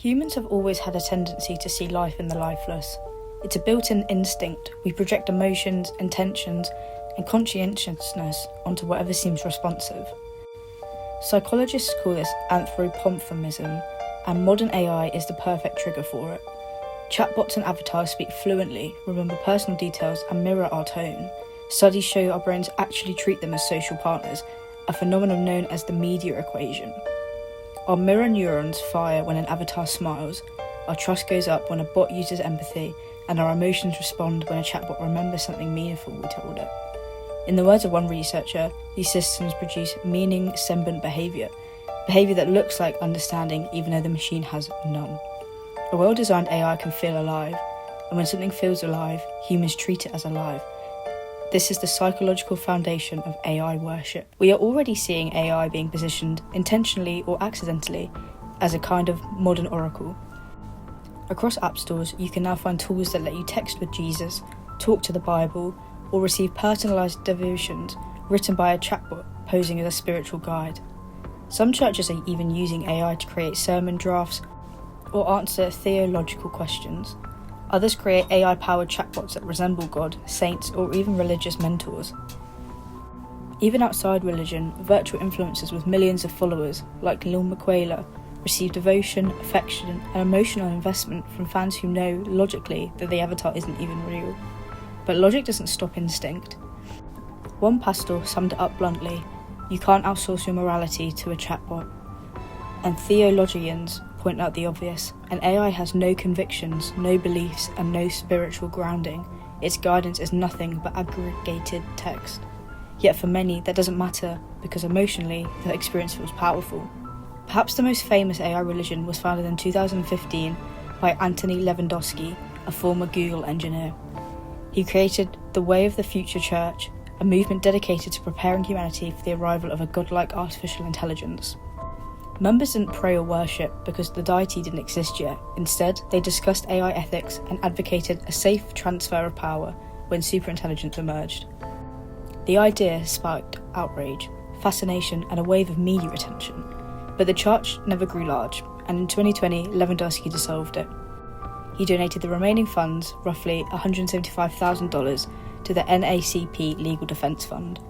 Humans have always had a tendency to see life in the lifeless. It's a built-in instinct. We project emotions, intentions, and conscientiousness onto whatever seems responsive. Psychologists call this anthropomorphism, and modern AI is the perfect trigger for it. Chatbots and avatars speak fluently, remember personal details, and mirror our tone. Studies show our brains actually treat them as social partners, a phenomenon known as the media equation. Our mirror neurons fire when an avatar smiles, our trust goes up when a bot uses empathy, and our emotions respond when a chatbot remembers something meaningful we told it. In the words of one researcher, these systems produce meaning-sembient behaviour that looks like understanding even though the machine has none. A well-designed AI can feel alive, and when something feels alive, humans treat it as alive. This is the psychological foundation of AI worship. We are already seeing AI being positioned, intentionally or accidentally, as a kind of modern oracle. Across app stores, you can now find tools that let you text with Jesus, talk to the Bible, or receive personalised devotions written by a chatbot posing as a spiritual guide. Some churches are even using AI to create sermon drafts or answer theological questions. Others create AI-powered chatbots that resemble God, saints, or even religious mentors. Even outside religion, virtual influencers with millions of followers, like Lil Miquela, receive devotion, affection, and emotional investment from fans who know, logically, that the avatar isn't even real. But logic doesn't stop instinct. One pastor summed it up bluntly: you can't outsource your morality to a chatbot. And theologians point out the obvious: an AI has no convictions, no beliefs, and no spiritual grounding. Its guidance is nothing but aggregated text. Yet for many, that doesn't matter, because emotionally, the experience feels powerful. Perhaps the most famous AI religion was founded in 2015 by Anthony Lewandowski, a former Google engineer. He created the Way of the Future Church, a movement dedicated to preparing humanity for the arrival of a godlike artificial intelligence. Members didn't pray or worship because the deity didn't exist yet. Instead, they discussed AI ethics and advocated a safe transfer of power when superintelligence emerged. The idea sparked outrage, fascination, and a wave of media attention, but the church never grew large, and in 2020, Lewandowski dissolved it. He donated the remaining funds, roughly $175,000, to the NACP Legal Defense Fund.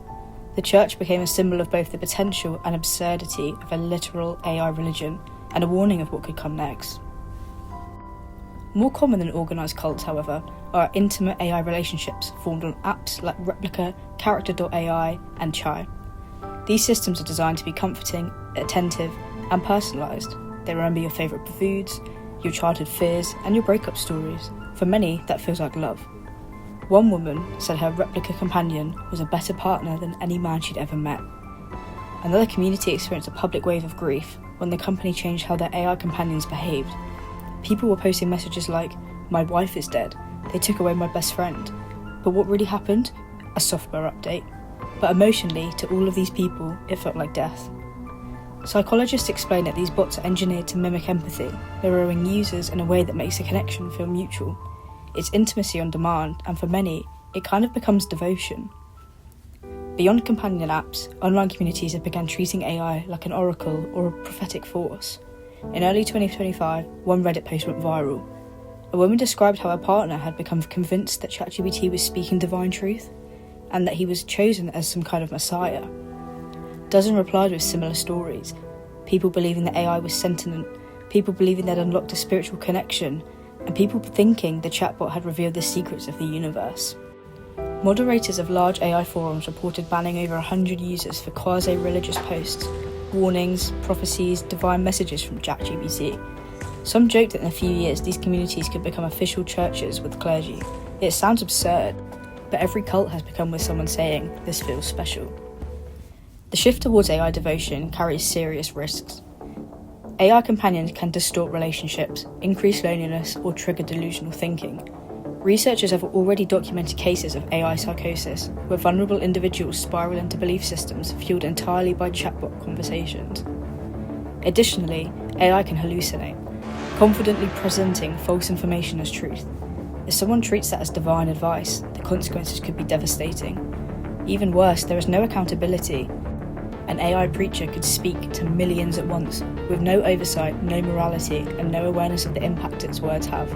The church became a symbol of both the potential and absurdity of a literal AI religion, and a warning of what could come next. More common than organised cults, however, are intimate AI relationships formed on apps like Replica, Character.ai, and Chai. These systems are designed to be comforting, attentive, and personalised. They remember your favourite foods, your childhood fears, and your breakup stories. For many, that feels like love. One woman said her Replica companion was a better partner than any man she'd ever met. Another community experienced a public wave of grief when the company changed how their AI companions behaved. People were posting messages like, "My wife is dead, they took away my best friend." But what really happened? A software update. But emotionally, to all of these people, it felt like death. Psychologists explain that these bots are engineered to mimic empathy, mirroring users in a way that makes a connection feel mutual. It's intimacy on demand, and for many, it kind of becomes devotion. Beyond companion apps, online communities have begun treating AI like an oracle or a prophetic force. In early 2025, one Reddit post went viral. A woman described how her partner had become convinced that ChatGPT was speaking divine truth, and that he was chosen as some kind of messiah. Dozens replied with similar stories. People believing that AI was sentient, people believing they'd unlocked a spiritual connection, and people thinking the chatbot had revealed the secrets of the universe. Moderators of large AI forums reported banning over 100 users for quasi-religious posts, warnings, prophecies, divine messages from ChatGPT. Some joked that in a few years these communities could become official churches with clergy. It sounds absurd, but every cult has begun with someone saying, "This feels special." The shift towards AI devotion carries serious risks. AI companions can distort relationships, increase loneliness, or trigger delusional thinking. Researchers have already documented cases of AI psychosis, where vulnerable individuals spiral into belief systems fueled entirely by chatbot conversations. Additionally, AI can hallucinate, confidently presenting false information as truth. If someone treats that as divine advice, the consequences could be devastating. Even worse, there is no accountability. An AI preacher could speak to millions at once, with no oversight, no morality, and no awareness of the impact its words have.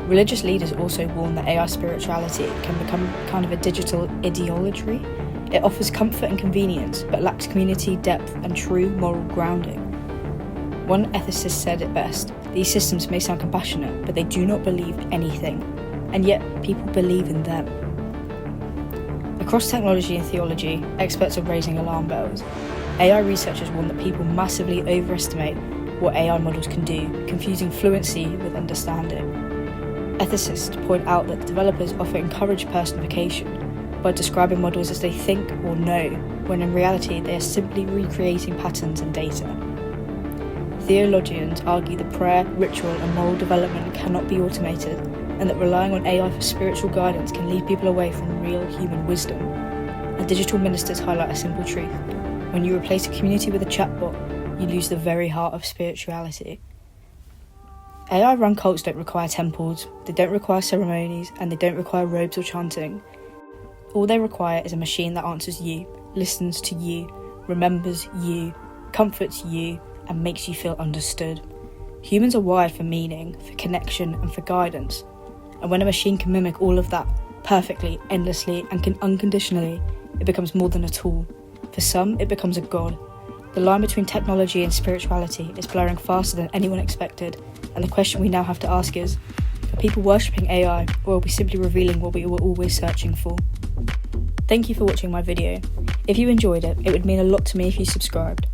Religious leaders also warn that AI spirituality can become kind of a digital ideology. It offers comfort and convenience, but lacks community, depth, and true moral grounding. One ethicist said it best: these systems may sound compassionate, but they do not believe anything, and yet people believe in them. Across technology and theology, experts are raising alarm bells. AI researchers warn that people massively overestimate what AI models can do, confusing fluency with understanding. Ethicists point out that developers often encourage personification by describing models as they think or know, when in reality they are simply recreating patterns and data. Theologians argue that prayer, ritual, and moral development cannot be automated, and that relying on AI for spiritual guidance can lead people away from real human wisdom. And digital ministers highlight a simple truth: when you replace a community with a chatbot, you lose the very heart of spirituality. AI-run cults don't require temples, they don't require ceremonies, and they don't require robes or chanting. All they require is a machine that answers you, listens to you, remembers you, comforts you, and makes you feel understood. Humans are wired for meaning, for connection, and for guidance. And when a machine can mimic all of that perfectly, endlessly, and unconditionally, it becomes more than a tool. For some, it becomes a god. The line between technology and spirituality is blurring faster than anyone expected, and the question we now have to ask is, are people worshipping AI, or are we simply revealing what we were always searching for? Thank you for watching my video. If you enjoyed it, it would mean a lot to me if you subscribed.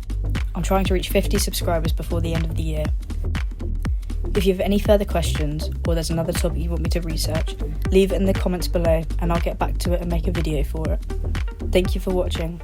I'm trying to reach 50 subscribers before the end of the year. If you have any further questions, or there's another topic you want me to research, leave it in the comments below and I'll get back to it and make a video for it. Thank you for watching.